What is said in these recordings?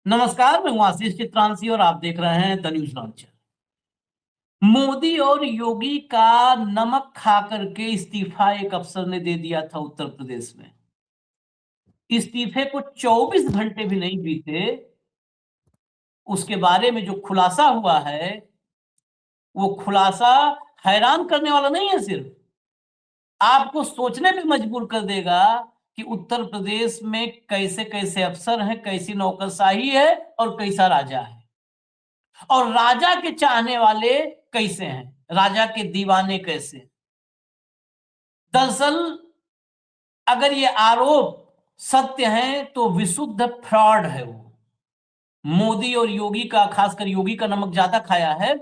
नमस्कार, मैं हूं आशीष चित्रांशी और आप देख रहे हैं द न्यूज लॉन्चर। मोदी और योगी का नमक खा करके इस्तीफा एक अफसर ने दे दिया था उत्तर प्रदेश में। इस्तीफे को 24 घंटे भी नहीं बीते, उसके बारे में जो खुलासा हुआ है, वो खुलासा हैरान करने वाला नहीं है, सिर्फ आपको सोचने पे मजबूर कर देगा कि उत्तर प्रदेश में कैसे कैसे अफसर हैं, कैसी नौकरशाही है और कैसा राजा है, और राजा के चाहने वाले कैसे हैं, राजा के दीवाने कैसे। दरअसल अगर ये आरोप सत्य है तो विशुद्ध फ्रॉड है वो। मोदी और योगी का, खासकर योगी का नमक ज्यादा खाया है।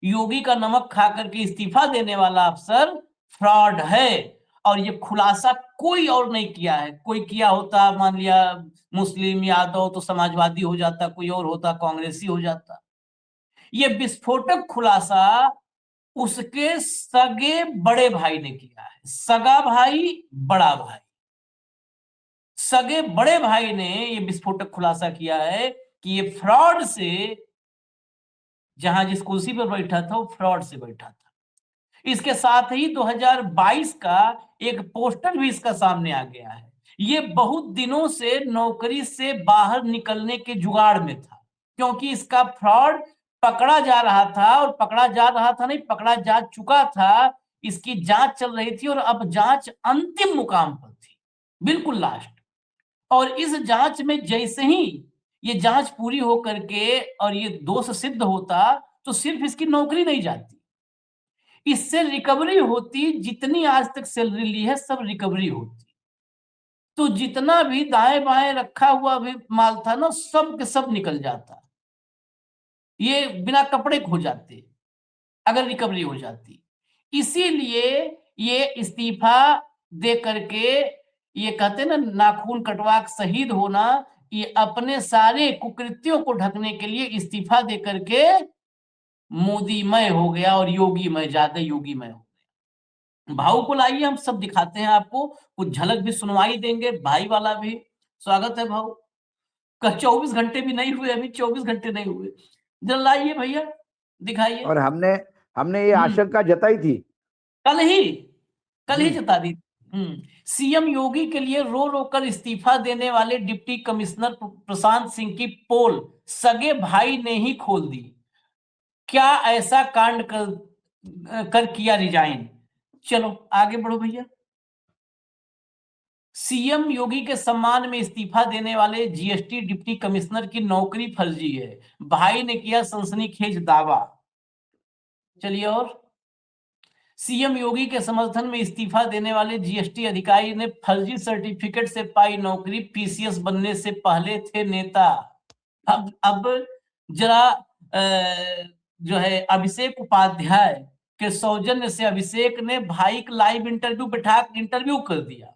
योगी का नमक खा करके इस्तीफा देने वाला अफसर फ्रॉड है, और ये खुलासा कोई और नहीं किया है। कोई किया होता, मान लिया मुस्लिम यादव, तो समाजवादी हो जाता, कोई और होता कांग्रेसी हो जाता। ये विस्फोटक खुलासा उसके सगे बड़े भाई ने किया है। सगा भाई, बड़ा भाई, सगे बड़े भाई ने ये विस्फोटक खुलासा किया है कि ये फ्रॉड से, जहां जिस कुर्सी पर बैठा था वो फ्रॉड से बैठा था। इसके साथ ही 2022 का एक पोस्टर भी इसका सामने आ गया है। ये बहुत दिनों से नौकरी से बाहर निकलने के जुगाड़ में था, क्योंकि इसका फ्रॉड पकड़ा जा रहा था, और पकड़ा जा रहा था नहीं, पकड़ा जा चुका था। इसकी जांच चल रही थी और अब जांच अंतिम मुकाम पर थी, बिल्कुल लास्ट। और इस जांच में जैसे ही ये जांच पूरी हो करके और ये दोष सिद्ध होता, तो सिर्फ इसकी नौकरी नहीं जाती, इससे रिकवरी होती। जितनी आज तक सैलरी ली है सब रिकवरी होती, तो जितना भी दाएं बाएं रखा हुआ भी माल था ना, सब के सब निकल जाता। ये बिना कपड़े खो जाते अगर रिकवरी हो जाती। इसीलिए ये इस्तीफा दे करके, ये कहते ना, नाखून कटवा के शहीद होना, ये अपने सारे कुकृत्यों को ढकने के लिए इस्तीफा दे करके मोदीमय हो गया, और योगीमय, ज्यादा योगीमय हो गया। भाऊ को लाइए, हम सब दिखाते हैं आपको, कुछ झलक भी सुनवाई देंगे। भाई वाला भी स्वागत है भाऊ का। 24 घंटे भी नहीं हुए, अभी 24 घंटे नहीं हुए। जरा लाइए भैया, दिखाइए। और हमने हमने ये आशंका जताई थी, कल ही जता दी। सीएम योगी के लिए रो रो कर इस्तीफा देने वाले डिप्टी कमिश्नर प्रशांत सिंह की पोल सगे भाई ने ही खोल दी। क्या ऐसा कांड कर किया रिजाइन। चलो आगे बढ़ो भैया। सीएम योगी के सम्मान में इस्तीफा देने वाले जीएसटी डिप्टी कमिश्नर की नौकरी फर्जी है, भाई ने किया सनसनीखेज दावा। चलिए, और सीएम योगी के समर्थन में इस्तीफा देने वाले जीएसटी अधिकारी ने फर्जी सर्टिफिकेट से पाई नौकरी, पीसीएस बनने से पहले थे नेता। अब जरा जो है अभिषेक उपाध्याय के सौजन्य से अभिषेक ने भाई का लाइव इंटरव्यू बैठा इंटरव्यू कर दिया।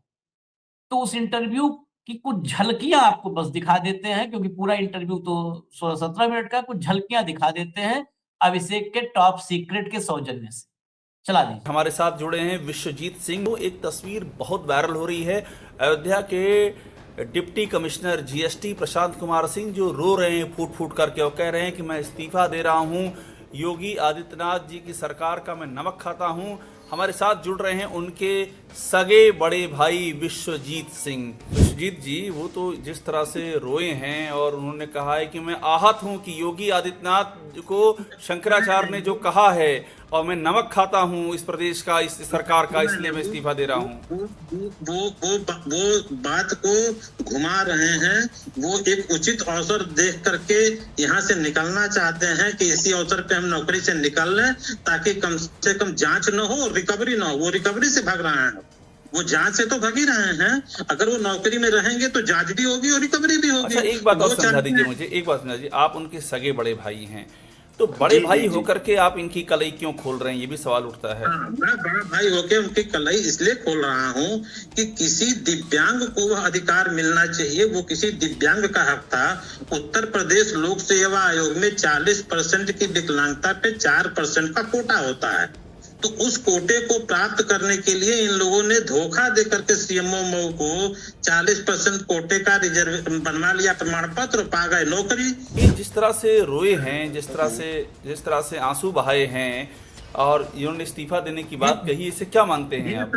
तो उस इंटरव्यू की कुछ झलकियां आपको बस दिखा देते हैं, क्योंकि पूरा इंटरव्यू तो 16-17 मिनट का, कुछ झलकियां दिखा देते हैं अभिषेक के टॉप सीक्रेट के सौजन्य से। चला दीजिए। हमारे साथ जुड़े हैं विश्वजीत सिंह। एक तस्वीर बहुत वायरल हो रही है, अयोध्या के deputy commissioner GST Prashant Kumar Singh जो रो रहे हैं फूट फूट करके, और कह रहे हैं कि मैं इस्तीफा दे रहा हूं, योगी आदित्यनाथ जी की सरकार का मैं नमक खाता हूं। हमारे साथ जुड़ रहे हैं उनके सगे बड़े भाई विश्वजीत सिंह। विश्वजीत जी, वो तो जिस तरह से रोए हैं और उन्होंने कहा है कि मैं आहत हूं कि योगी आदित्यनाथ को शंकराचार्य ने जो कहा है, और मैं नमक खाता हूं इस प्रदेश का, इस सरकार का, इसलिए मैं इस्तीफा दे रहा हूं। वो बात को घुमा रहे हैं। वो एक उचित अवसर देख करके यहाँ से निकलना चाहते हैं कि इसी अवसर पे हम नौकरी से निकल लें, ताकि कम से कम जांच न हो, रिकवरी न हो। वो रिकवरी से भाग रहे हैं, वो जांच से तो भाग ही रहे हैं। अगर वो नौकरी में रहेंगे तो जांच भी होगी और रिकवरी भी होगी। अच्छा, एक बात और समझा दीजिए मुझे, एक बात समझा दीजिए। आप उनके सगे बड़े भाई हैं, तो बड़े भाई होकर के आप इनकी कलई क्यों खोल रहे हैं, ये भी सवाल उठता है। मैं बड़ा भाई होकर उनकी कलई इसलिए खोल रहा हूँ कि किसी दिव्यांग को वह अधिकार मिलना चाहिए, वो किसी दिव्यांग का हक था। उत्तर प्रदेश लोक सेवा आयोग में 40% की विकलांगता पे 4% का कोटा होता है। तो उस कोटे को प्राप्त करने के लिए इन लोगों ने धोखा दे करके सीएमओ मऊ को 40% कोटे का रिजर्व बनवा लिया प्रमाण पत्र, पा गए नौकरी। ये जिस तरह से रोए हैं, जिस तरह से आंसू बहाए हैं और इन्होंने इस्तीफा देने की बात कही, इसे क्या मानते हैं आप?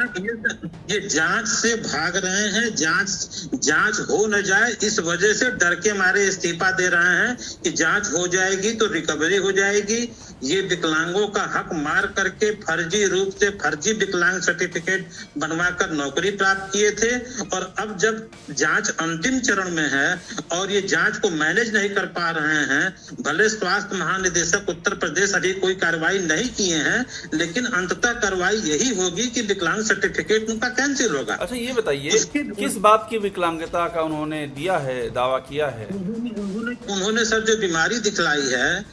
ये जांच से भाग रहे हैं, जांच हो न जाए इस वजह से डर के मारे इस्तीफा दे रहे हैं कि जांच हो जाएगी तो रिकवरी हो जाएगी। ये विकलांगों का हक मार करके फर्जी रूप से फर्जी विकलांग सर्टिफिकेट बनवाकर नौकरी प्राप्त किए थे, और अब जब जांच अंतिम चरण में है और ये जांच को मैनेज नहीं कर पा रहे हैं, भले स्वास्थ्य महानिदेशक उत्तर प्रदेश अभी कोई कार्रवाई नहीं किए हैं, लेकिन अंततः कार्रवाई यही होगी कि विकलांग सर्टिफिकेट उनका कैंसिल होगा। अच्छा, ये बताइए किस बात की विकलांगता का उन्होंने दिया है, दावा किया है? उन्होंने सर जो बीमारी दिखलाई है,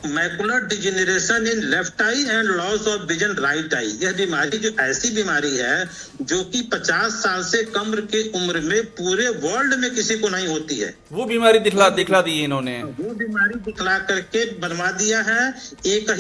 macular degeneration in left I and loss of vision right I, यह बीमारी जो ऐसी बीमारी है जो कि 50 साल से कम की उम्र में पूरे वर्ल्ड में किसी को नहीं होती है, वो बीमारी दिखला दी इन्होंने। वो बीमारी दिखला करके बनवा दिया है। एक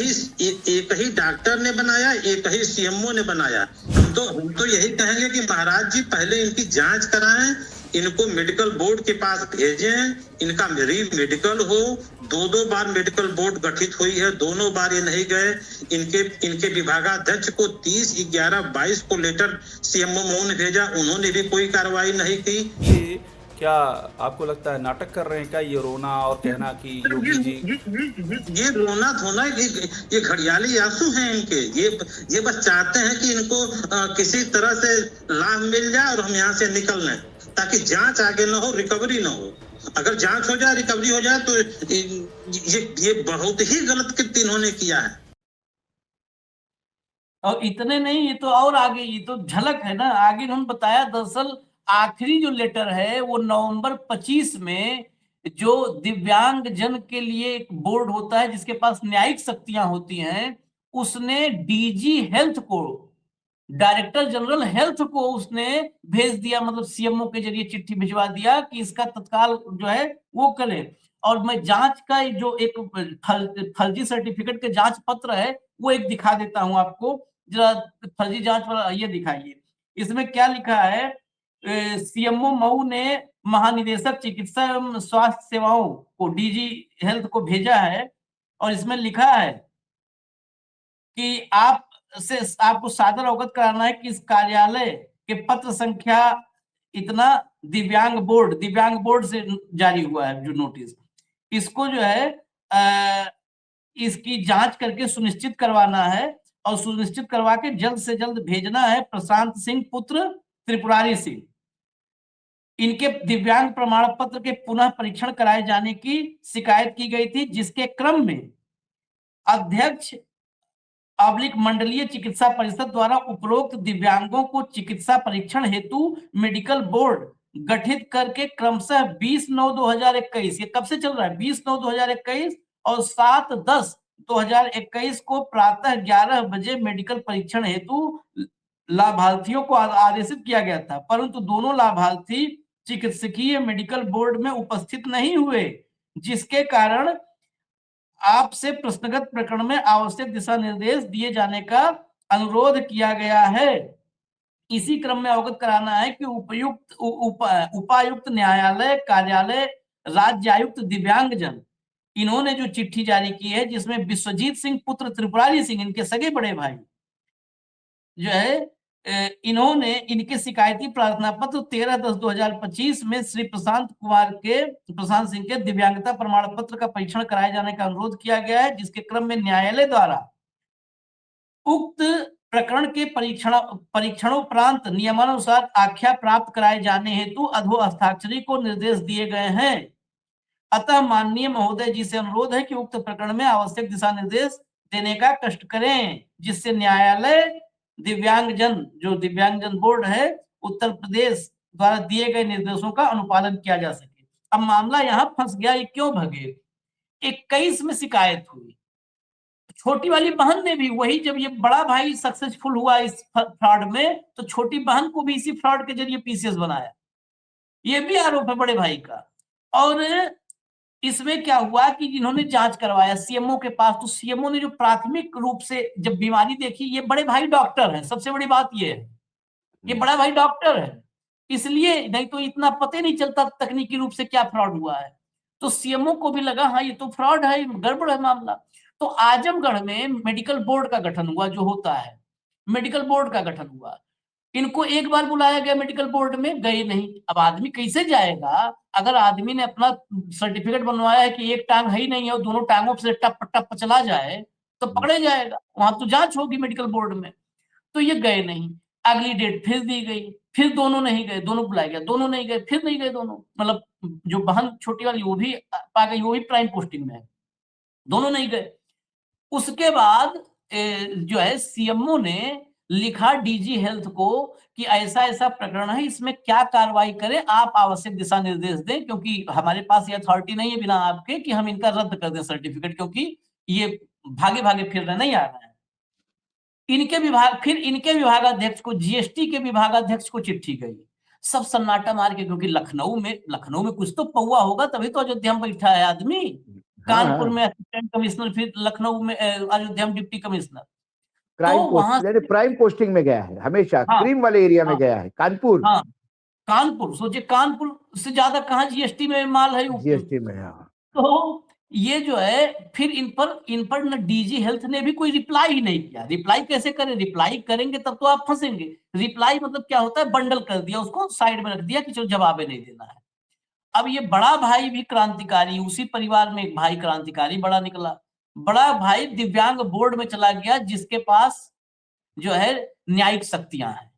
ही डॉक्टर ने बनाया, एक ही सीएमओ ने बनाया। हम तो यही कहेंगे कि महाराज जी पहले इनकी जांच कराएं, इनको मेडिकल बोर्ड के पास भेजें, इनका मेडिकल हो। 2 बार मेडिकल बोर्ड गठित हुई है, दोनों बार ये नहीं गए। इनके विभागाध्यक्ष को 30/11/22 को लेटर सीएमओ मऊ ने भेजा, उन्होंने भी कोई कार्रवाई नहीं की। ये क्या आपको लगता है नाटक कर रहे हैं क्या, ये रोना और कहना कि योगी जी? ये रोना धोना, ये घड़ियाली आंसू हैं इनके। ये बस चाहते हैं कि इनको किसी तरह से लाभ मिल जाए और हम यहाँ से निकल लें, ताकि जांच आगे न हो, रिकवरी न हो। अगर जांच हो जाए, रिकवरी हो जाए तो ये बहुत ही गलत कृत्य इन्होंने किया है। और इतने नहीं, ये तो और आगे, ये तो झलक है ना। आगे उन्होंने बताया दरअसल आखिरी जो लेटर है वो नवंबर 25 में, जो दिव्यांग जन के लिए एक बोर्ड होता है जिसके पास न्यायिक शक्तियां होती हैं, उसने डीजी हेल्थ को, डायरेक्टर जनरल हेल्थ को उसने भेज दिया, मतलब सीएमओ के जरिए चिट्ठी भिजवा दिया कि इसका तत्काल जो है वो करें। और मैं जांच का जो एक फर्जी सर्टिफिकेट के जांच पत्र है वो एक दिखा देता हूं आपको, जरा फर्जी जांच वाला ये दिखाइए। इसमें क्या लिखा है, सीएमओ मऊ ने महानिदेशक चिकित्सा एवं स्वास्थ्य सेवाओं को, डीजी हेल्थ को भेजा है, और इसमें लिखा है कि आपको सादर अवगत कराना है कि इस कार्यालय के पत्र संख्या इतना दिव्यांग बोर्ड से जारी हुआ है जो नोटिस, इसको जो है इसकी जांच करके सुनिश्चित करवाना है, और सुनिश्चित करवा के जल्द से जल्द भेजना है प्रशांत सिंह पुत्र त्रिपुरारी सिंह। इनके दिव्यांग प्रमाण पत्र के पुनः परीक्षण कराए जाने की शिकायत की गई थी, जिसके क्रम में अध्यक्ष मंडलीय चिकित्सा परिषद द्वारा उपरोक्त दिव्यांगों को चिकित्सा परीक्षण हेतु मेडिकल बोर्ड गठित करके क्रमशः 20/9/2021, ये कब से चल रहा है, 20/9/2021 और 7/10/2021 को प्रातः 11 बजे मेडिकल परीक्षण हेतु लाभार्थियों को आदेशित किया गया था, परंतु दोनों लाभार्थी चिकित्सकीय मेडिकल बोर्ड में उपस्थित नहीं हुए, जिसके कारण आपसे प्रश्नगत प्रकरण में आवश्यक दिशा निर्देश दिए जाने का अनुरोध किया गया है। इसी क्रम में अवगत कराना है कि उपायुक्त न्यायालय कार्यालय राज्य आयुक्त दिव्यांगजन, इन्होंने जो चिट्ठी जारी की है जिसमें विश्वजीत सिंह पुत्र त्रिपुरारी सिंह, इनके सगे बड़े भाई जो है, इन्होंने इनके शिकायती प्रार्थना पत्र 13/10/2025 में श्री प्रशांत सिंह के दिव्यांगता प्रमाण पत्र का परीक्षण कराए जाने का अनुरोध किया गया है, जिसके क्रम में न्यायालय द्वारा उक्त प्रकरण के परीक्षणोपरांत नियमानुसार आख्या प्राप्त कराए जाने हेतु अधो हस्ताक्षरी को निर्देश दिए गए हैं। अतः माननीय महोदय जी से अनुरोध है कि उक्त प्रकरण में आवश्यक दिशा निर्देश देने का कष्ट करें, जिससे न्यायालय दिव्यांगजन बोर्ड है उत्तर प्रदेश द्वारा दिए गए निर्देशों का अनुपालन किया जा सके। अब मामला यहाँ फंस गया, ये क्यों भगे? 21 में शिकायत हुई, छोटी वाली बहन ने भी वही, जब ये बड़ा भाई सक्सेसफुल हुआ इस फ्रॉड में, तो छोटी बहन को भी इसी फ्रॉड के जरिए पीसीएस बनाया। ये भी आरोप है बड़े भाई का। और इसमें क्या हुआ कि जिन्होंने जांच करवाया सीएमओ के पास, तो सीएमओ ने जो प्राथमिक रूप से जब बीमारी देखी, ये बड़े भाई डॉक्टर हैं, सबसे बड़ी बात ये है, ये बड़ा भाई डॉक्टर है, इसलिए नहीं तो इतना पता नहीं चलता तकनीकी रूप से क्या फ्रॉड हुआ है। तो सीएमओ को भी लगा हाँ ये तो फ्रॉड है, गड़बड़ है मामला। तो आजमगढ़ में मेडिकल बोर्ड का गठन हुआ, जो होता है मेडिकल बोर्ड का गठन हुआ। इनको एक बार बुलाया गया मेडिकल बोर्ड में, गए नहीं। अब आदमी कैसे जाएगा अगर आदमी ने अपना सर्टिफिकेट बनवाया है कि एक टांग है ही नहीं है और दोनों टांगों से टप टप चला जाए तो पकड़े जाएगा, वहां तो जांच होगी मेडिकल बोर्ड में। तो ये गए नहीं, अगली डेट फिर दी गई, फिर दोनों नहीं गए, दोनों बुलाया गया, दोनों नहीं गए, फिर नहीं गए दोनों, मतलब जो बहन छोटी वाली वो भी पा गई, वो भी प्राइम पोस्टिंग में है, दोनों नहीं गए। उसके बाद जो है सीएमओ ने लिखा डीजी हेल्थ को कि ऐसा ऐसा प्रकरण है, इसमें क्या कार्रवाई करें, आप आवश्यक दिशा निर्देश दें, क्योंकि हमारे पास ये अथॉरिटी नहीं है बिना आपके कि हम इनका रद्द कर दें सर्टिफिकेट, क्योंकि ये भागे भागे फिर रहे, नहीं आ रहा है। फिर इनके विभागाध्यक्ष को, जीएसटी के विभागाध्यक्ष को चिट्ठी गई, सब सन्नाटा मार के, क्योंकि लखनऊ में कुछ तो पौआ होगा, तभी तो अयोध्या में बैठा है आदमी। कानपुर में असिस्टेंट कमिश्नर, फिर लखनऊ में अयोध्या में डिप्टी कमिश्नर। प्राइम पोस्टिंग में गया है हमेशा, क्रीम वाले एरिया में गया है, कानपुर। हाँ, कानपुर, सोचिए कानपुर से ज्यादा कहाँ जीएसटी में माल है, जीएसटी में। तो ये जो है फिर इन पर न डीजी हेल्थ ने भी कोई रिप्लाई ही नहीं किया। रिप्लाई कैसे करें, रिप्लाई करेंगे तब तो आप फंसेंगे। रिप्लाई मतलब क्या होता है, बंडल कर दिया, उसको साइड में रख दिया कि चलो जवाब नहीं देना है। अब ये बड़ा भाई भी क्रांतिकारी, उसी परिवार में एक भाई क्रांतिकारी बड़ा निकला, बड़ा भाई दिव्यांग बोर्ड में चला गया, जिसके पास जो है न्यायिक शक्तियां हैं।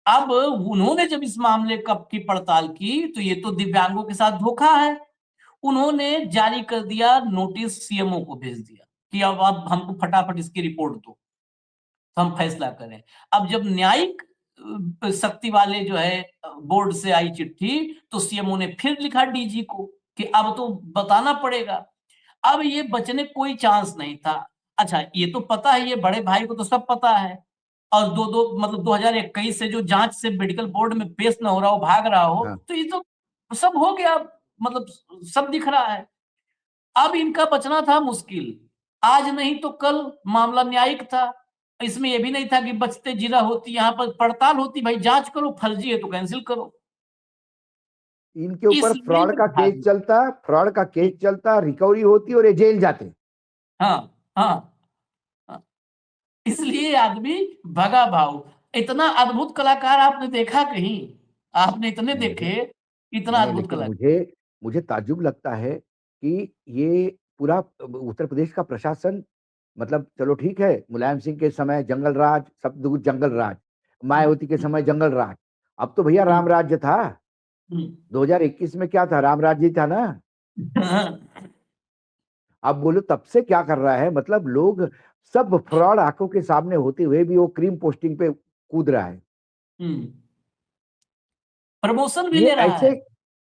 अब उन्होंने जब इस मामले की पड़ताल की तो ये तो दिव्यांगों के साथ धोखा है। उन्होंने जारी कर दिया नोटिस, सीएमओ को भेज दिया कि अब आप हमको फटाफट इसकी रिपोर्ट दो तो हम फैसला करें। अब जब न्यायिक शक्ति वाले जो है बोर्ड से आई चिट्ठी, तो सीएमओ ने फिर लिखा डीजी को कि अब तो बताना पड़ेगा। अब ये बचने कोई चांस नहीं था। अच्छा, ये तो पता है, ये बड़े भाई को तो सब पता है, और मतलब 2021 से जो जांच से मेडिकल बोर्ड में पेश न हो रहा हो, भाग रहा हो, तो ये तो सब हो गया, मतलब सब दिख रहा है। अब इनका बचना था मुश्किल, आज नहीं तो कल मामला न्यायिक था। इसमें यह भी नहीं था कि बचते जीरा होती, यहाँ पर पड़ताल होती, भाई जांच करो, फर्जी है तो कैंसिल करो। इनके ऊपर फ्रॉड का केस चलता, रिकवरी होती और ये जेल जाते। हाँ, इसलिए आदमी भगा भाव। इतना अद्भुत कलाकार आपने देखा कहीं? आपने इतने देखे, इतना अद्भुत कलाकार। मुझे ताज्जुब लगता है कि ये पूरा उत्तर प्रदेश का प्रशासन, मतलब चलो ठीक है, मुलायम सिंह के समय जंगल राज, सब कुछ जंगल राज, मायावती के समय जंगल राज, अब तो भैया राम राज्य था। 2021 में क्या था, राम राज्य था ना। अब बोलो तब से क्या कर रहा है, मतलब लोग सब फ्रॉड आंखों के सामने होते हुए भी वो क्रीम पोस्टिंग पे कूद रहा है, प्रमोशन भी ले रहा है।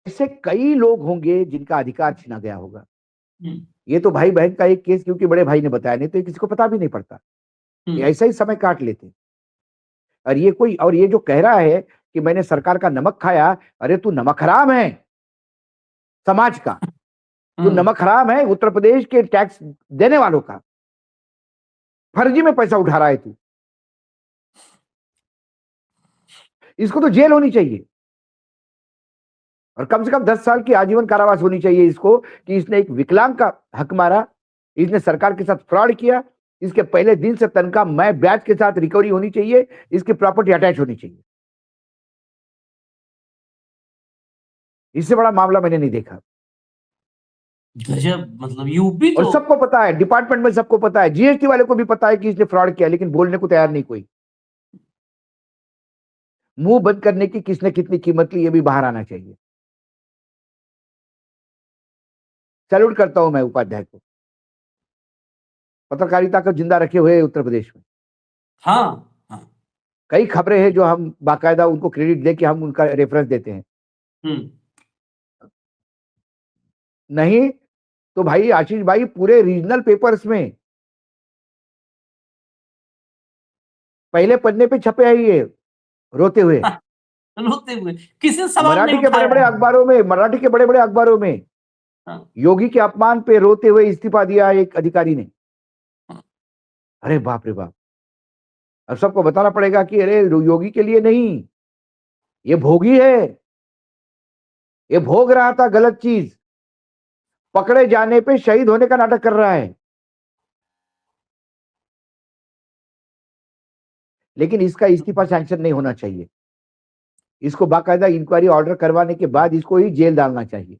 ऐसे कई लोग होंगे जिनका अधिकार छीना गया होगा। ये तो भाई बहन का एक केस, क्योंकि बड़े भाई ने बताया, नहीं तो किसी को पता भी नहीं पड़ता, ऐसा ही समय काट लेते। और ये जो कह रहा है कि मैंने सरकार का नमक खाया, अरे तू नमक हराम है समाज का, तू नमक हराम है उत्तर प्रदेश के टैक्स देने वालों का, फर्जी में पैसा उठा रहा है तू, इसको तो जेल होनी चाहिए और कम से कम 10 साल की आजीवन कारावास होनी चाहिए इसको, कि इसने एक विकलांग का हक मारा, इसने सरकार के साथ फ्रॉड किया, इसके पहले दिन से तनख्वाह मैं ब्याज के साथ रिकवरी होनी चाहिए, इसकी प्रॉपर्टी अटैच होनी चाहिए। इससे बड़ा मामला मैंने नहीं देखा। गजब, मतलब यूपी तो, और सबको पता है, डिपार्टमेंट में सबको पता है, जीएसटी वाले को भी पता है कि इसने फ्रॉड किया, लेकिन बोलने को तैयार नहीं कोई। मुंह बंद करने की किसने कितनी कीमत ली, ये भी बाहर आना चाहिए। सैल्यूट करता हूं मैं उपाध्याय को, पत्रकारिता को जिंदा रखे हुए उत्तर प्रदेश में। हाँ, कई खबरें हैं जो हम बाकायदा उनको क्रेडिट दे के हम उनका रेफरेंस देते हैं। नहीं तो भाई आशीष भाई, पूरे रीजनल पेपर्स में पहले पन्ने पे छपे हैं ये रोते हुए, किसी सवाल मराठी के बड़े बड़े अखबारों में, हाँ, योगी के अपमान पे रोते हुए इस्तीफा दिया एक अधिकारी ने। अरे बाप रे बाप, अब सबको बताना पड़ेगा कि अरे योगी के लिए नहीं, ये भोगी है, ये भोग रहा था गलत चीज, पकड़े जाने पे शहीद होने का नाटक कर रहा है। लेकिन इसका इस्तीफा सैंक्शन नहीं होना चाहिए, इसको बाकायदा इंक्वायरी ऑर्डर करवाने के बाद इसको ही जेल डालना चाहिए।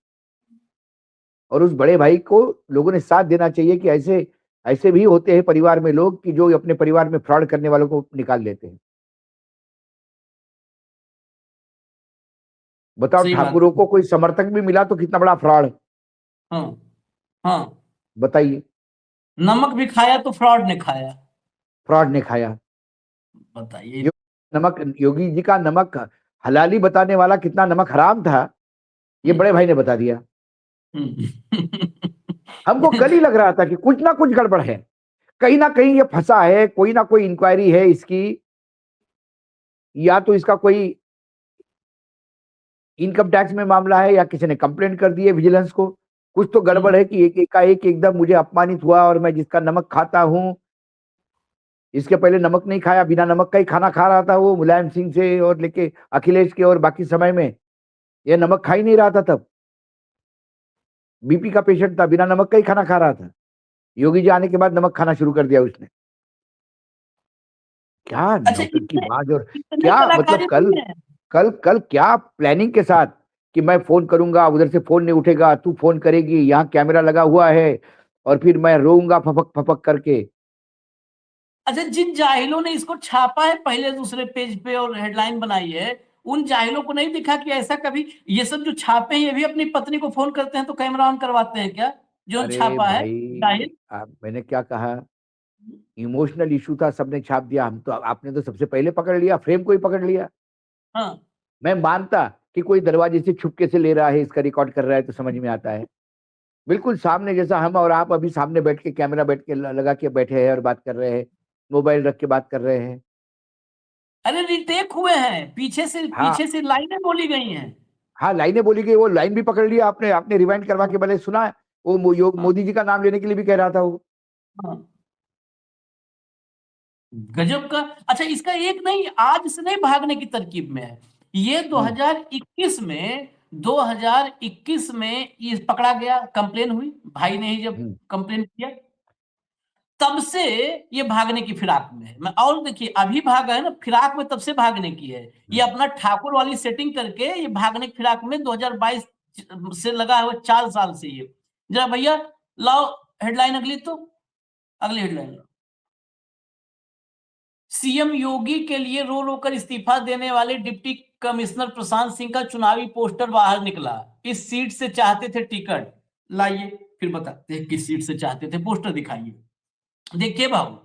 और उस बड़े भाई को लोगों ने साथ देना चाहिए कि ऐसे ऐसे भी होते हैं परिवार में लोग कि जो अपने परिवार में फ्रॉड करने वालों को निकाल लेते हैं। बताओ, सही बात ठाकुरों है। को कोई समर्थक भी मिला तो कितना बड़ा फ्रॉड है, हाँ, हाँ, बताइए। नमक भी खाया तो फ्रॉड ने खाया, फ्रॉड ने खाया। बताइए। नमक, योगी जी का नमक हलाली बताने वाला कितना नमक हराम था, ये बड़े भाई ने बता दिया। हमको कल ही लग रहा था कि कुछ ना कुछ गड़बड़ है, कहीं ना कहीं ये फंसा है, कोई ना कोई इंक्वायरी है इसकी, या तो इसका कोई इनकम टैक्स में मामला है या किसी ने कंप्लेंट कर दी है विजिलेंस को। कुछ तो गड़बड़ है कि एक एकाएक एकदम मुझे अपमानित हुआ, और मैं जिसका नमक खाता हूं, इसके पहले नमक नहीं खाया, बिना नमक का ही खाना खा रहा था वो, मुलायम सिंह से और लेके अखिलेश के, और बाकी समय में ये नमक खा ही नहीं रहा था। तब बीपी का पेशेंट था, बिना नमक का ही खाना खा रहा था। योगी जी आने के बाद नमक खाना शुरू कर दिया उसने। क्या अच्छा, नौटंकी बाज, और इतने क्या मतलब कलाकारी कल नहीं है। कल कल क्या प्लानिंग के साथ कि मैं फोन करूंगा, उधर से फोन नहीं उठेगा, तू फोन करेगी, यहाँ कैमरा लगा हुआ है, और फिर मैं रोऊंगा फपक फपक करके। अच्छा, जिन जाहिलों ने इसको छापा है पहले दूसरे पेज पे और हेडलाइन बनाई है, उन जाहिलों को नहीं दिखा कि ऐसा कभी ये सब जो छापे हैं ये भी अपनी पत्नी को फोन करते हैं तो कैमरा ऑन करवाते हैं क्या, जो अरे छापा है भाई, जाहिल। मैंने क्या कहा, इमोशनल इशू था, सबने छाप दिया, हम तो, आपने तो सबसे पहले पकड़ लिया, फ्रेम को ही पकड़ लिया। हाँ, मैं मानता कि कोई दरवाजे से छुपके से ले रहा है, इसका रिकॉर्ड कर रहा है तो समझ में आता है, बिल्कुल सामने, जैसा हम और आप अभी सामने बैठ के कैमरा बैठ के लगा के बैठे हैं और बात कर रहे हैं, मोबाइल रख के बात कर रहे हैं। अरे रिटेक हुए हैं, हाँ, पीछे से लाइनें बोली गई हैं। हाँ, लाइनें बोली गई, वो लाइन भी पकड़ लिया आपने, आपने रिवाइंड करवा के भले सुना है, वो हाँ, मोदी जी का नाम लेने के लिए भी कह रहा था वो। हाँ, गजब का। अच्छा, इसका एक नहीं, आज से नहीं भागने की तरकीब में है ये। हम्म, 2021 में ये पकड़ा गया, कंप्लेन हुई, भाई ने ही जब हम्म, कंप्लेन किया, तब से ये भागने की फिराक में है। मैं और देखिए, अभी भागा है ना, फिराक में तब से भागने की है। ये हम्म। अपना ठाकुर वाली सेटिंग करके ये भागने की फिराक में 2022 से लगा हुआ, 4 साल से ये। जरा भैया लाओ हेडलाइन अगली, तो अगली हेडलाइन। सीएम योगी के लिए रो रो कर इस्तीफा देने वाले डिप्टी कमिश्नर प्रशांत सिंह का चुनावी पोस्टर बाहर निकला। इस सीट से चाहते थे टिकट, लाइए फिर बताते हैं किस सीट से चाहते थे, पोस्टर दिखाइए। देखिए बाबू,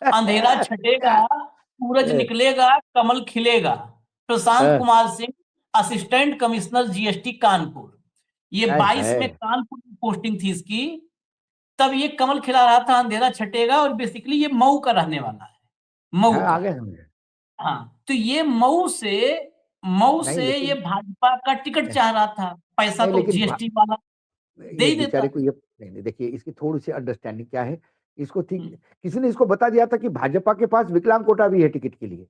अंधेरा छटेगा, सूरज निकलेगा, कमल खिलेगा। प्रशांत हाँ, Kumar Singh, assistant commissioner GST Kanpur. ये हाय 22 में हाय। कानपुर की पोस्टिंग थी इसकी। तब ये कमल खिला रहा था, अंधेरा छटेगा, और बेसिकली ये मऊ का रहने वाला है, हाँ, मऊ का। आगे समझे। हाँ, तो ये मऊ नहीं से ये लेकिन, भाजपा का टिकट चाह रहा था, पैसा नहीं तो लेकिन जीएसटी वाला दे ये ही देता। बेचारे को ये नहीं, नहीं, देखिए इसकी थोड़ी सी अंडरस्टैंडिंग क्या है, इसको ठीक, हम्म, किसी ने इसको बता दिया था कि भाजपा के पास विकलांग कोटा भी है टिकट के लिए।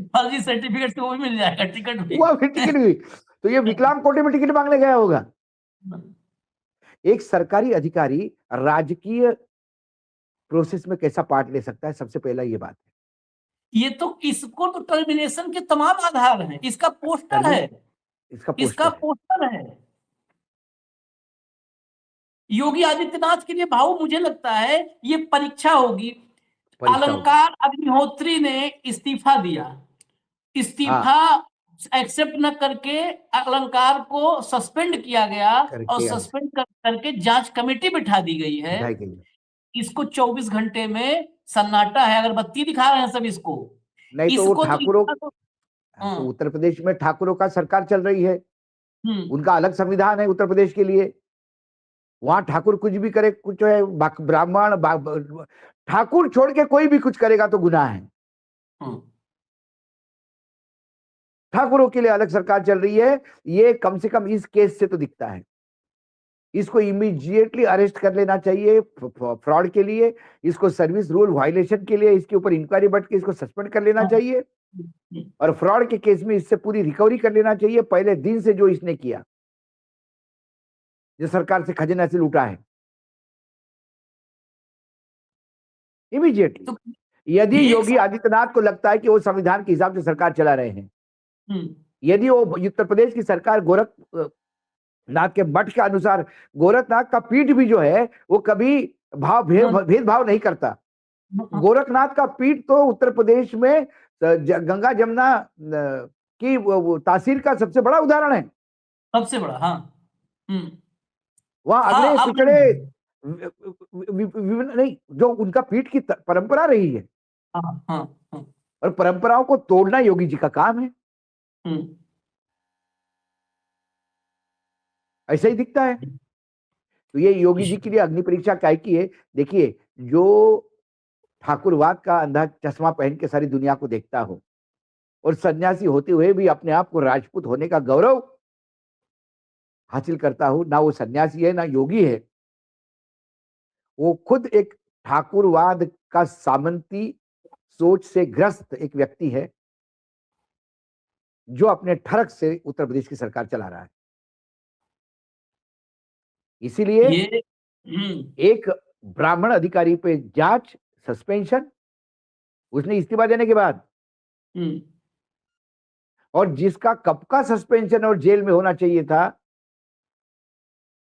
फर्जी सर्टिफिकेट से वो भी मिल जाएगा, टिकट भी। हुआ फिर टिकट भी, तो ये विकलांग कोटे में टिकट मांगने गया होगा। एक सरकारी अधिकारी राजकीय प्रोसेस में कैसा पार्ट ले सकता है, सबसे पहला ये बात है। ये तो, इसको तो टर्मिनेशन के तमाम आधार हैं, इसका पोस्टर टर्मिन है, इसका इसका पोस्टर है, पोस्टर है। योगी आदित्यनाथ के लिए भाऊ मुझे लगता है ये परीक्षा होगी। परीक्षा होगी। अलंकार अग्निहोत्री ने इस्तीफा दिया, हाँ, इस्तीफा एक्सेप्ट न करके अलंकार को सस्पेंड किया गया, और करके सस्पेंड करके जांच कमेटी बिठा दी गई है। बिठाई गई है। इसको 24 घंटे में सन्नाटा है, अगरबत्ती दिखा रहे हैं सब इसको। नहीं तो वो इसको तो ठाकुरों, इसका तो तो हाँ, उत्तर प्रदेश में ठाकुरों का सरकार चल रही है, हम्म, उनका अलग संविधान है उत्तर प्रदेश के लिए। वहां ठाकुर कुछ भी करे, कुछ है, ब्राह्मण ठाकुर छोड़ के कोई भी कुछ करेगा तो गुनाह है। हम्म। ठाकुरों के लिए अलग सरकार चल रही है। ये कम से कम इस केस से तो दिखता है। इसको इमीडिएटली अरेस्ट कर लेना चाहिए फ्रॉड के लिए, इसको सर्विस रूल वायलेशन के लिए इसके ऊपर इंक्वायरी बैठ के इसको सस्पेंड कर लेना चाहिए, और फ्रॉड के केस में इससे पूरी रिकवरी कर लेना चाहिए। पहले दिन से जो इसने किया, जो सरकार से खजाना से लूटा है, इमीडिएटली। यदि योगी आदित्यनाथ को लगता है कि वो संविधान के हिसाब से सरकार चला रहे हैं, यदि वो उत्तर प्रदेश की सरकार गोरखनाथ के मठ के अनुसार, गोरखनाथ का पीठ भी जो है वो कभी भेदभाव नहीं करता। गोरखनाथ का पीठ तो उत्तर प्रदेश में गंगा जमुना की तासीर का सबसे बड़ा उदाहरण है, सबसे बड़ा। हाँ, वहां अगले पिछड़े नहीं, जो उनका पीठ की परंपरा रही है, और परंपराओं को तोड़ना योगी जी का काम है। ऐसा ही दिखता है। तो ये योगी जी के लिए अग्नि परीक्षा काय की है। देखिए, जो ठाकुरवाद का अंधा चश्मा पहन के सारी दुनिया को देखता हो और सन्यासी होते हुए भी अपने आप को राजपूत होने का गौरव हासिल करता हो, ना वो सन्यासी है ना योगी है, वो खुद एक ठाकुरवाद का सामंती सोच से ग्रस्त एक व्यक्ति है, जो अपने ठरक से उत्तर प्रदेश की सरकार चला रहा है। इसीलिए एक ब्राह्मण अधिकारी पे जांच, सस्पेंशन, उसने इस्तीफा देने के बाद, और जिसका कब का सस्पेंशन और जेल में होना चाहिए था,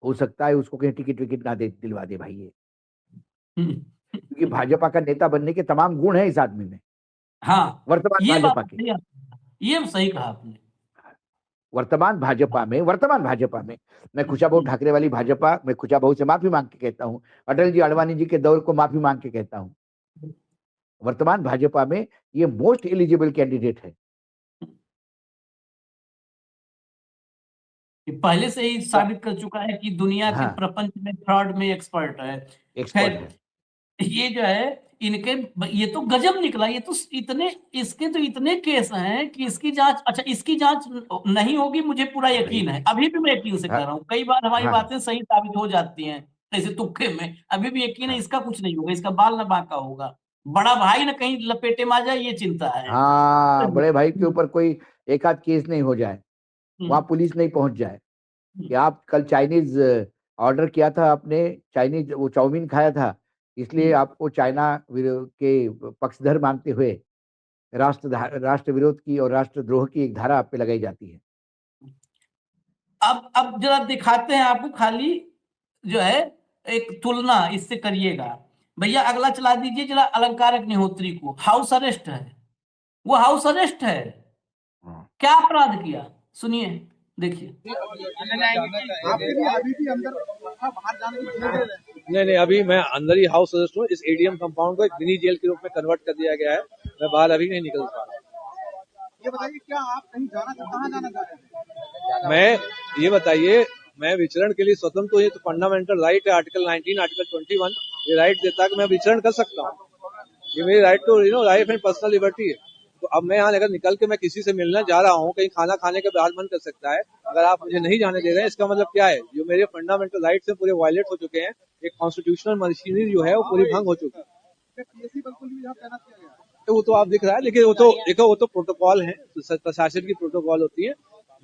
हो सकता है उसको कहीं टिकट विकेट ना दे, दिलवा दे भाई ये, क्योंकि भाजपा का नेता बनने के तमाम गुण हैं इस आदमी में। हाँ, वर्तमान भाजपा के, ये सही कहा आपने। वर्तमान भाजपा में मैं कुशाभाऊ ठाकरे वाली भाजपा, मैं कुशाभाऊ से माफी मांग के कहता हूं, अटल जी अडवाणी जी के दौर को माफी मांग के कहता हूं, वर्तमान भाजपा में ये मोस्ट एलिजिबल कैंडिडेट है। पहले से ही साबित कर चुका है कि दुनिया के प्रपंच में फ्रॉड में एक्सपर्ट है। ये जो है इनके, ये तो गजब निकला। ये तो इसके तो इतने केस हैं कि इसकी जांच, अच्छा इसकी जांच नहीं होगी, मुझे पूरा यकीन है, अभी भी मैं यकीन से कह रहा हूँ। कई बार हमारी बातें सही साबित हो जाती हैं ऐसे तुक्के में, अभी भी यकीन है इसका कुछ नहीं होगा, इसका बाल न बांका होगा, बड़ा भाई न कहीं लपेटे में आ जाए, ये चिंता है। हाँ, बड़े भाई के ऊपर कोई एक आध केस नहीं हो जाए, वहां पुलिस नहीं पहुंच जाए कि आप कल चाइनीज ऑर्डर किया था, आपने चाइनीज वो चाउमीन खाया था, इसलिए आपको चाइना के पक्षधर मानते हुए राष्ट्र विरोध की और राष्ट्रद्रोह की एक धारा आप पे लगाई जाती है। अब जरा दिखाते हैं आपको, खाली जो है एक तुलना इससे करिएगा। भैया अगला चला दीजिए जरा, अलंकार अग्निहोत्री को हाउस अरेस्ट है, वो हाउस अरेस्ट है। क्या अपराध किया सुनिए, देखिए। नहीं, अभी मैं अंदर ही हाउस अरेस्ट हूँ। इस एडीएम कंपाउंड को एक मिनी जेल के रूप में कन्वर्ट कर दिया गया है, मैं बाहर अभी नहीं निकल पा रहा। ये बताइए, क्या आप कहीं कहाँ जाना चाह रहे हैं? मैं ये बताइए, मैं विचरण के लिए स्वतंत्र हूँ, ये तो फंडामेंटल राइट है, आर्टिकल 19, आर्टिकल 21 ये राइट देता है कि मैं विचरण कर सकता हूँ। ये मेरी right to life and personal liberty है। तो अब मैं यहाँ अगर निकल के मैं किसी से मिलना जा रहा हूँ, कहीं खाना खाने का बाहर मन कर सकता है, अगर आप मुझे नहीं जाने दे रहे हैं, इसका मतलब क्या है? जो मेरे फंडामेंटल राइट्स हैं पूरे वायलेट हो चुके हैं, एक कॉन्स्टिट्यूशनल मशीनरी जो है वो पूरी भंग हो चुकी है। तो वो तो आप दिख रहा है, लेकिन वो तो देखो, वो तो प्रोटोकॉल है, प्रशासन की प्रोटोकॉल होती है।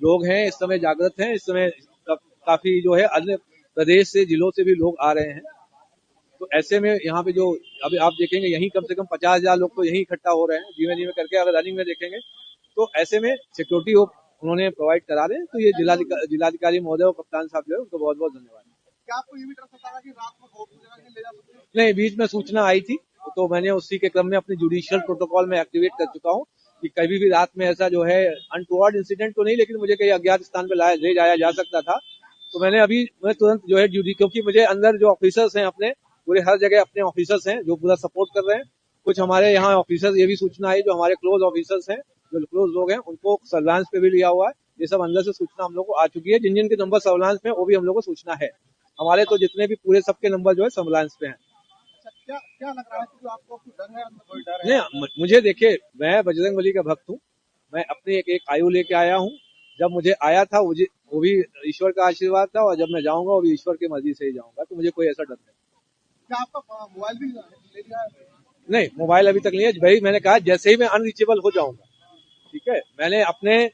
लोग हैं इस समय जागृत हैं, इस समय काफी जो है अन्य प्रदेश से, जिलों से भी लोग आ रहे हैं। तो ऐसे में यहाँ पे जो अभी आप देखेंगे, यहीं कम से कम 50,000 लोग तो यहीं इकट्ठा हो रहे हैं धीमे धीमे करके। अगर रनिंग में देखेंगे तो ऐसे में सिक्योरिटी उन्होंने प्रोवाइड करा रहे हैं। तो ये जिलाधिकारी महोदय और कप्तान साहब जो है उनको बहुत बहुत धन्यवाद। क्या आपको ये भी डर सता है कि रात में बहुत जगह ले जा सकते हैं? नहीं, बीच में सूचना आई थी तो मैंने उसी के क्रम में अपनी जुडिशियल प्रोटोकॉल में एक्टिवेट कर चुका हूँ कि कभी भी रात में ऐसा जो है अनटुवर्ड इंसिडेंट तो नहीं, लेकिन मुझे कहीं अज्ञात स्थान पे ले जाया जा सकता था। तो मैं तुरंत जो है क्योंकि मुझे अंदर जो ऑफिसर्स हैं अपने पूरे हर जगह अपने ऑफिसर्स हैं जो पूरा सपोर्ट कर रहे हैं। कुछ हमारे यहाँ ऑफिसर्स, ये भी सूचना आई, जो हमारे क्लोज ऑफिसर्स हैं, जो क्लोज लोग हैं, उनको सर्विलांस पे भी लिया हुआ है। ये सब अंदर से सूचना हम लोग को आ चुकी है। जिन जिन के नंबर सर्विलांस पे वो भी हम लोग को सूचना है। हमारे तो जितने भी पूरे सबके नंबर जो है सर्विलांस पे हैं। क्या लग रहा है कि आपको डर है? नहीं, मुझे देखिए, मैं बजरंगबली का भक्त हूँ मैं अपनी एक आयु लेके आया हूँ। जब मुझे आया था वो भी ईश्वर का आशीर्वाद था, और जब मैं जाऊंगा वो भी ईश्वर की मर्जी से ही जाऊंगा, तो मुझे कोई ऐसा डर नहीं। क्या आपका मोबाइल भी ले लिया है? नहीं, मोबाइल अभी तक नहीं है भाई। मैंने कहा जैसे ही मैं अनरीचेबल हो जाऊंगा, ठीक है, मैंने अपने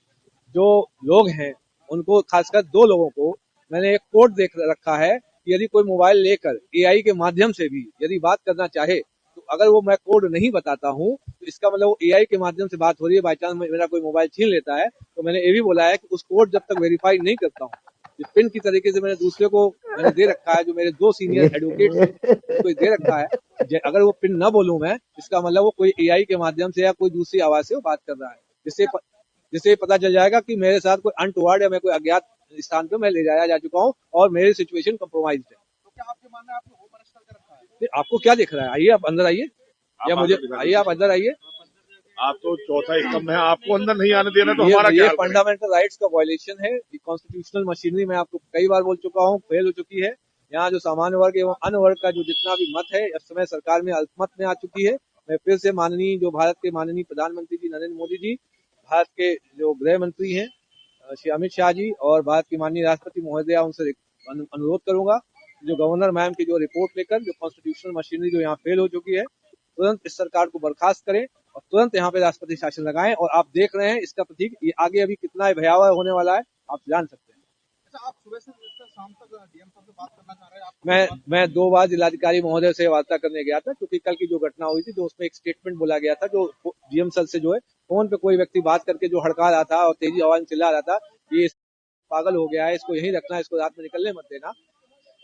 जो लोग हैं उनको, खासकर 2 लोगों को मैंने एक कोड देख रखा है कि यदि कोई मोबाइल लेकर एआई के माध्यम से भी यदि बात करना चाहे, तो अगर वो मैं कोड नहीं बताता हूँ तो इसका मतलब वो एआई के माध्यम से बात हो रही है। बाई चांस मेरा कोई मोबाइल छीन लेता है, तो मैंने ये भी बोला है कि उस कोड जब तक वेरीफाई नहीं करता हूँ, पिन की तरीके से मैंने दूसरे को मैंने दे रखा है, जो मेरे 2 सीनियर एडवोकेट्स हैं उनको दे रखा है। अगर वो पिन न बोलूं मैं, इसका मतलब वो कोई एआई के माध्यम से या कोई दूसरी आवाज से वो बात कर रहा है, जिससे पता चल जाएगा कि मेरे साथ कोई अनटोवर्ड या मैं कोई अज्ञात स्थान पे मैं ले जाया जा चुका हूँ और मेरी सिचुएशन कम्प्रोमाइज है। तो क्या आपके मानना है आपने होम अरेस्ट करके रखा है? फिर आपको क्या दिख रहा है? आइए आप अंदर आइए, या मुझे आइए आप अंदर आइए। आप तो चौथा स्तंभ है, आपको अंदर नहीं आने देना तो ये हमारा क्या? फंडामेंटल राइट्स का वायलेशन है। कॉन्स्टिट्यूशनल मशीनरी में आपको कई बार बोल चुका हूँ, फेल हो चुकी है। यहाँ जो सामान्य वर्ग एवं अन्य वर्ग का जो जितना भी मत है, इस समय सरकार में अल्पमत में आ चुकी है। मैं फिर से भारत के माननीय प्रधानमंत्री जी नरेंद्र मोदी जी, भारत के जो गृह मंत्री हैं श्री अमित शाह जी, और भारत की माननीय राष्ट्रपति महोदया, उनसे अनुरोध करूंगा जो गवर्नर मैम की जो रिपोर्ट लेकर जो कॉन्स्टिट्यूशनल मशीनरी जो यहाँ फेल हो चुकी है, तुरंत इस सरकार को बर्खास्त करें और तुरंत यहाँ पे राष्ट्रपति शासन लगाएं। और आप देख रहे हैं इसका प्रतीक ये आगे अभी कितना भयावह होने वाला है, आप जान सकते हैं। अच्छा, आप सुबह से लेकर शाम तक डीएम साहब से बात करना चाह रहे हैं? मैं 2 बार जिलाधिकारी महोदय से वार्ता करने गया था, क्योंकि कल की जो घटना हुई थी, जो उसमें एक स्टेटमेंट बोला गया था, जो डीएम सर से जो है फोन पे कोई व्यक्ति बात करके जो हड़का रहा था और तेजी आवाज में चिल्ला रहा था, ये पागल हो गया है, इसको यहीं रखना है, इसको रात में निकलने मत देना।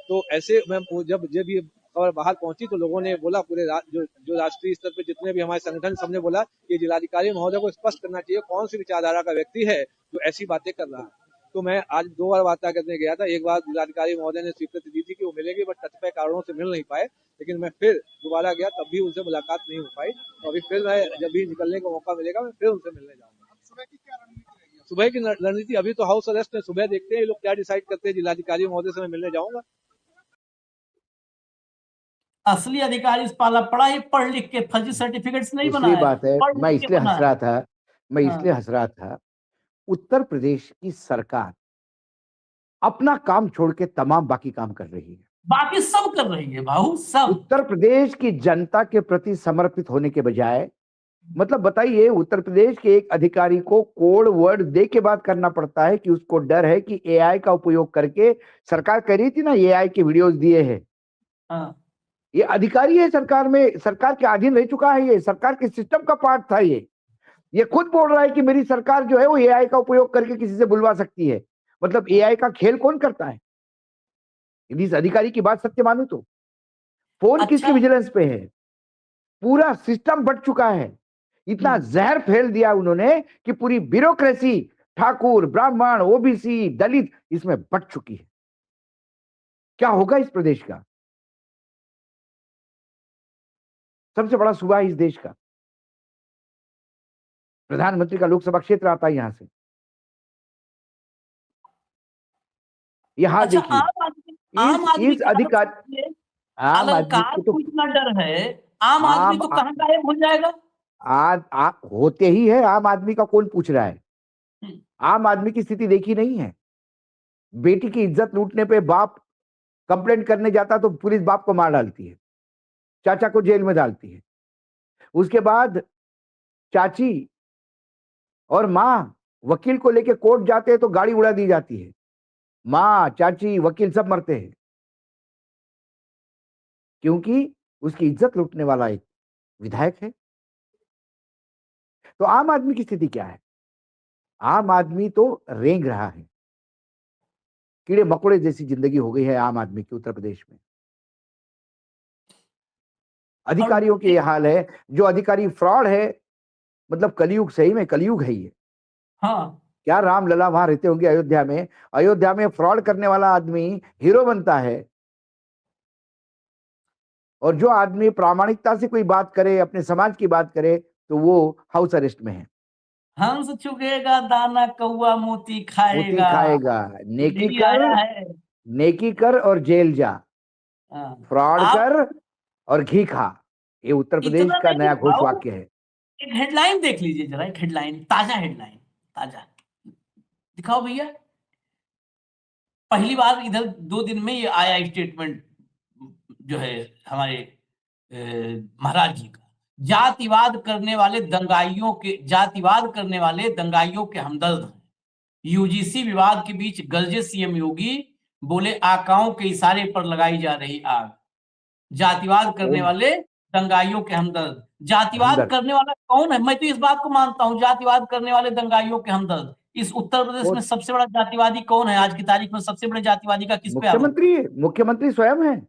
तो ऐसे मैं जब ये खबर बाहर पहुंची तो लोगों ने बोला, पूरे जो राष्ट्रीय स्तर पे जितने भी हमारे संगठन, सबने बोला कि जिलाधिकारी महोदय को स्पष्ट करना चाहिए कौन सी विचारधारा का व्यक्ति है जो ऐसी बातें कर रहा है। तो मैं आज 2 बार वार्ता करने गया था। एक बार जिलाधिकारी महोदय ने स्वीकृति दी थी कि वो मिलेंगे, बट कतिपय कारणों से मिल नहीं पाए। लेकिन मैं फिर दोबारा गया, तब भी उनसे मुलाकात नहीं हो पाई। तो अभी फिर मैं जब भी निकलने का मौका मिलेगा मैं फिर उनसे मिलने जाऊंगा। सुबह की क्या रणनीति रहेगी? सुबह की रणनीति अभी तो हाउस अरेस्ट है, सुबह देखते हैं ये लोग क्या डिसाइड करते हैं। जिलाधिकारी महोदय से मैं मिलने जाऊंगा। असली अधिकारी इस पाला पड़ा ही पढ़ लिख के फर्जी सर्टिफिकेट्स नहीं दूसरी बनाया, बात है, पढ़ लिख मैं के इसलिए बना हंस है। रहा था, हाँ। उत्तर प्रदेश की सरकार अपना काम छोड़ के तमाम बाकी काम कर रही है। बाकी सब कर रही है भाऊ, सब। उत्तर प्रदेश की जनता के प्रति समर्पित होने के बजाय, मतलब बताइए, उत्तर प्रदेश के एक अधिकारी को कोड वर्ड दे के बात करना पड़ता है कि उसको डर है कि एआई का उपयोग करके, सरकार कह रही थी ना एआई के वीडियोस दिए हैं। हाँ। ये अधिकारी है सरकार में, सरकार के अधीन रह चुका है, ये सरकार के सिस्टम का पार्ट था। ये खुद बोल रहा है कि मेरी सरकार जो है वो एआई का उपयोग करके किसी से बुलवा सकती है। मतलब एआई का खेल कौन करता है? यदि इस अधिकारी की बात सत्य मानू तो फोन किसकी अच्छा। विजिलेंस पे है? पूरा सिस्टम बट चुका है। इतना जहर फैल दिया उन्होंने कि पूरी ब्यूरोक्रेसी, ठाकुर, ब्राह्मण, ओबीसी, दलित इसमें बट चुकी है। क्या होगा इस प्रदेश का? सबसे बड़ा सूबा है इस देश का, प्रधानमंत्री का लोकसभा क्षेत्र आता है यहां से। यह हाल अच्छा, देखिए, आम आदमी इस अधिकारी, आम आदमी अलंकार को तो को इतना डर है, आम आदमी तो कहाँ गायब हो जाएगा? होते ही है। आम आदमी का कौन पूछ रहा है? आम आदमी की स्थिति देखी नहीं है। बेटी की इज्जत लूटने पे बाप कंप्लेंट करने जाता तो पुलिस बाप को मार डालती है, चाचा को जेल में डालती है। उसके बाद चाची और माँ वकील को लेके कोर्ट जाते हैं तो गाड़ी उड़ा दी जाती है। माँ, चाची, वकील सब मरते हैं, क्योंकि उसकी इज्जत लूटने वाला एक विधायक है। तो आम आदमी की स्थिति क्या है? आम आदमी तो रेंग रहा है, कीड़े मकोड़े जैसी जिंदगी हो गई है आम आदमी की उत्तर प्रदेश में। अधिकारियों के ये हाल है। जो अधिकारी फ्रॉड है, मतलब कलयुग, सही में कलयुग है ये। हाँ। क्या राम लला वहां रहते होंगे अयोध्या में? अयोध्या में फ्रॉड करने वाला आदमी हीरो बनता है, और जो आदमी प्रामाणिकता से कोई बात करे, अपने समाज की बात करे, तो वो हाउस अरेस्ट में है। हंस चुगेगा दाना कौआ मोती खाएगा। नेकी भी कर, आया है। नेकी कर और जेल जा, हाँ। फ्रॉड कर और घी खा। ये उत्तर प्रदेश इतना का नहीं नया भाऊ, घोषवाक्य है। एक हेडलाइन देख लीजिए जरा, एक हेडलाइन, ताजा हेडलाइन, ताजा दिखाओ भैया। पहली बार इधर 2 दिन में ये आया स्टेटमेंट जो है हमारे महाराज जी का। जातिवाद करने वाले दंगाइयों के हमदर्द हैं। यूजीसी विवाद के बीच गरजे सीएम योगी, बोले आकाओं के इशारे पर लगाई जा रही आग। जातिवाद करने वाले दंगाइयों के हमदर्द। जातिवाद करने वाला कौन है? मैं तो इस बात को मानता हूं, जातिवाद करने वाले दंगाइयों के हमदर्द। इस उत्तर प्रदेश में सबसे बड़ा जातिवादी कौन है आज की तारीख में? सबसे बड़े जातिवादी का किस पे आरोप? मुख्यमंत्री स्वयं है,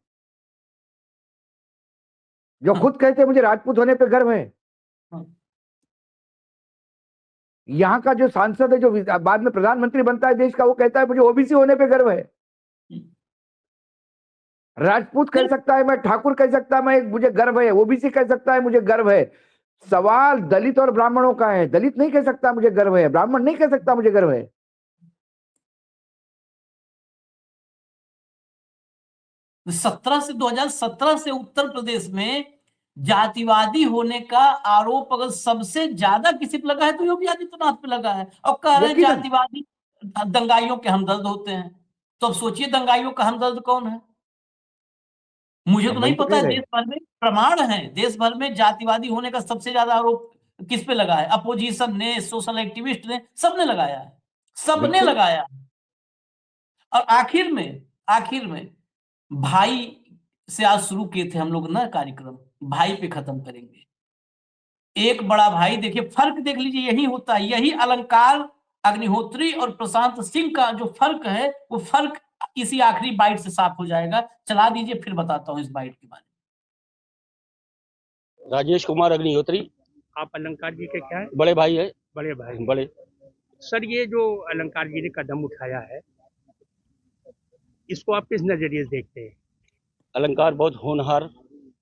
जो खुद कहते हैं मुझे राजपूत होने पे गर्व है। यहाँ का जो सांसद है, जो बाद में प्रधानमंत्री बनता है देश का, वो कहता है मुझे ओबीसी होने पे गर्व है। राजपूत कह सकता है, मैं ठाकुर कह सकता है, मैं मुझे गर्व है। ओबीसी कह सकता है मुझे गर्व है। सवाल दलित और ब्राह्मणों का है। दलित नहीं कह सकता मुझे गर्व है, ब्राह्मण नहीं कह सकता मुझे गर्व है। 2017 से उत्तर प्रदेश में जातिवादी होने का आरोप अगर सबसे ज्यादा किसी पे लगा है तो योगी आदित्यनाथ पे लगा है। और कह रहे हैं जातिवादी दंगाइयों के हमदर्द होते हैं। तो अब सोचिए दंगाइयों का हमदर्द कौन है? मुझे तो नहीं पता है। देश भर में प्रमाण है, देश भर में जातिवादी होने का सबसे ज्यादा आरोप किस पे लगा है? अपोजिशन ने, सोशल एक्टिविस्ट ने, सबने लगाया है, सबने लगाया है। और आखिर में भाई से आज शुरू किए थे हम लोग ना कार्यक्रम, भाई पे खत्म करेंगे। एक बड़ा भाई, देखिए फर्क देख लीजिए, यही होता है। यही अलंकार अग्निहोत्री और प्रशांत सिंह का जो फर्क है, वो फर्क इसी आखिरी बाइट से साफ हो जाएगा। चला दीजिए, फिर बताता हूं इस बाइट के बारे में। राजेश कुमार अग्निहोत्री। आप अलंकार जी के क्या है? बड़े भाई है। बड़े भाई। बड़े सर, ये जो अलंकार जी ने कदम उठाया है, इसको आप किस नजरिए से देखते हैं? अलंकार बहुत होनहार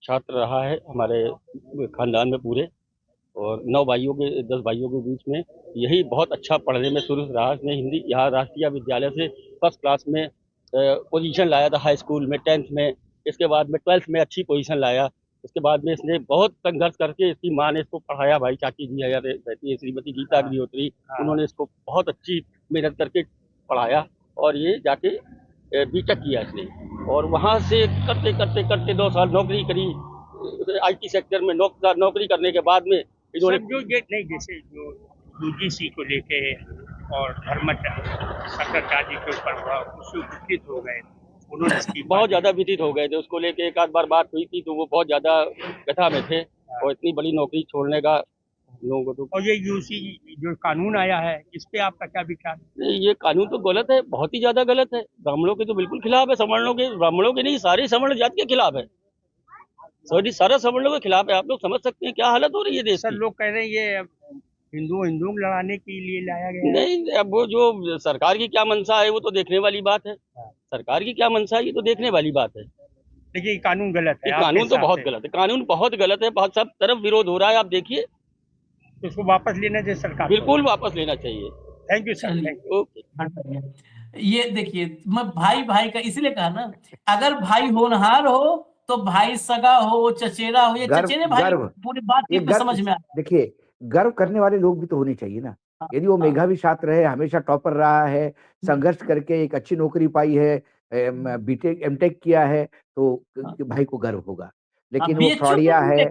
छात्र रहा है हमारे खानदान में पूरे, और 10 भाइयों के बीच में यही बहुत अच्छा पढ़ने में शुरू रहा। इसने हिंदी यहाँ राष्ट्रीय विद्यालय से फर्स्ट क्लास में पोजीशन लाया था, हाई स्कूल में 10th में। इसके बाद में 12th में अच्छी पोजीशन लाया। उसके बाद में इसने बहुत संघर्ष करके, इसकी माँ ने इसको पढ़ाया, भाई चाची जी है रहती है श्रीमती गीता अग्निहोत्री, उन्होंने इसको बहुत अच्छी मेहनत करके पढ़ाया और ये जाके बीटेक किया इसने। और वहाँ से करते 2 साल नौकरी करी IT सेक्टर में। नौकरी करने के बाद में इन्होंने जो ये नहीं, जैसे जो UGC को लेके और धर्मट शंकराचार्य जी के ऊपर हुआ, उससे विचलित हो गए, उन्होंने बहुत ज्यादा व्यतीत हो गए थे। उसको लेके एक आध बार बात हुई थी तो वो बहुत ज्यादा व्यथा में थे, और इतनी बड़ी नौकरी छोड़ने का लोगों को तो। और ये UGC जो कानून आया है, इस पे आपका क्या विचार? नहीं, ये कानून तो गलत है, बहुत ही ज्यादा गलत है। ब्राह्मणों के तो बिल्कुल खिलाफ है, सवर्णों के, ब्राह्मणों के नहीं, सारे सवर्ण जाति के खिलाफ है। सारा सवर्णों के खिलाफ है। आप लोग समझ सकते हैं क्या हालत हो रही है देश सर, की। लोग कह रहे हैं ये हिंदू लड़ाने के लिए लाया गया है। नहीं, अब वो जो सरकार की क्या मंशा है वो तो देखने वाली बात है। सरकार की क्या मंशा है ये तो देखने वाली बात है। देखिए, कानून गलत है। कानून तो बहुत गलत है, कानून बहुत गलत है, बहुत सब तरफ विरोध हो रहा है। आप देखिए, तो उसको वापस लेना चाहिए सरकार। बिल्कुल वापस लेना चाहिए। Thank you sir. ओके। ये देखिए, मैं भाई का इसलिए कहा ना, अगर भाई होनहार हो तो भाई सगा हो, चचेरा हो, ये चचेरे भाई पूरी बातचीत में समझ में आता। देखिए, गर्व करने वाले लोग भी तो होने चाहिए ना। यदि वो मेधावी छात्र है, हमेशा टॉपर रहा है, संघर्ष करके एक अच्छी नौकरी पाई है, बीटेक एमटेक किया है, तो भाई को गर्व होगा। लेकिन वो फ्रॉडिया है।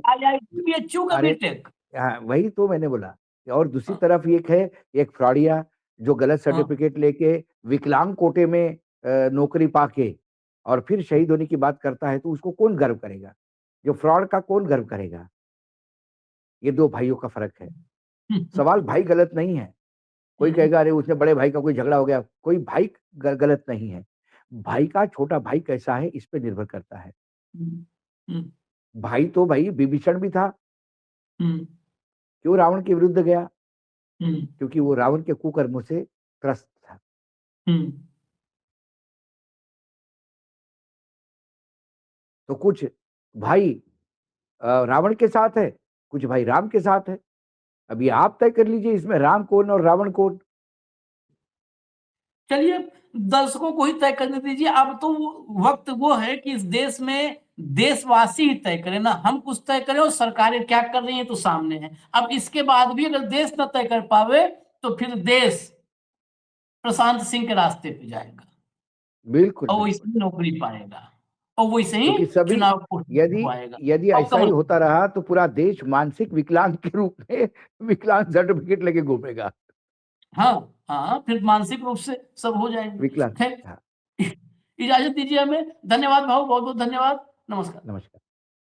हाँ, वही तो मैंने बोला। और दूसरी तरफ एक है, एक फ्रॉडिया जो गलत सर्टिफिकेट लेके विकलांग कोटे में नौकरी पाके और फिर शहीद होने की बात करता है, तो उसको कौन गर्व करेगा? जो फ्रॉड का कौन गर्व करेगा? ये 2 भाइयों का फर्क है। सवाल भाई गलत नहीं है। कोई कहेगा अरे उसने बड़े भाई का कोई झगड़ा हो गया, कोई भाई गलत नहीं है। भाई का छोटा भाई कैसा है इस पे निर्भर करता है। भाई तो भाई विभीषण भी था। क्यों रावण के विरुद्ध गया? क्योंकि वो रावण के कुकर्मों से त्रस्त था। तो कुछ भाई रावण के साथ है, कुछ भाई राम के साथ है। अभी आप तय कर लीजिए इसमें राम कौन और रावण कौन। चलिए, दर्शकों को ही तय करने दीजिए। अब तो वक्त वो है कि इस देश में देशवासी ही तय करें ना, हम कुछ तय करें और सरकारें क्या कर रही हैं तो सामने है। अब इसके बाद भी अगर देश न तय कर पावे तो फिर देश प्रशांत सिंह के रास्ते पे जाएगा बिल्कुल और वो बिल्कुल। इसमें नौकरी पाएगा और वो इसे ही क्योंकि सभी चुनाव को यदि पाएगा। यदि और ऐसा ही कमल होता रहा तो पूरा देश मानसिक विकलांग के रूप में विकलांग सर्टिफिकेट लेके घूमेगा। हाँ हाँ, फिर मानसिक रूप से सब हो जाएंगे। विकलांग। खैर, हाँ, इजाजत दीजिए हमें। धन्यवाद भाऊ, बहुत बहुत धन्यवाद। नमस्कार। नमस्कार।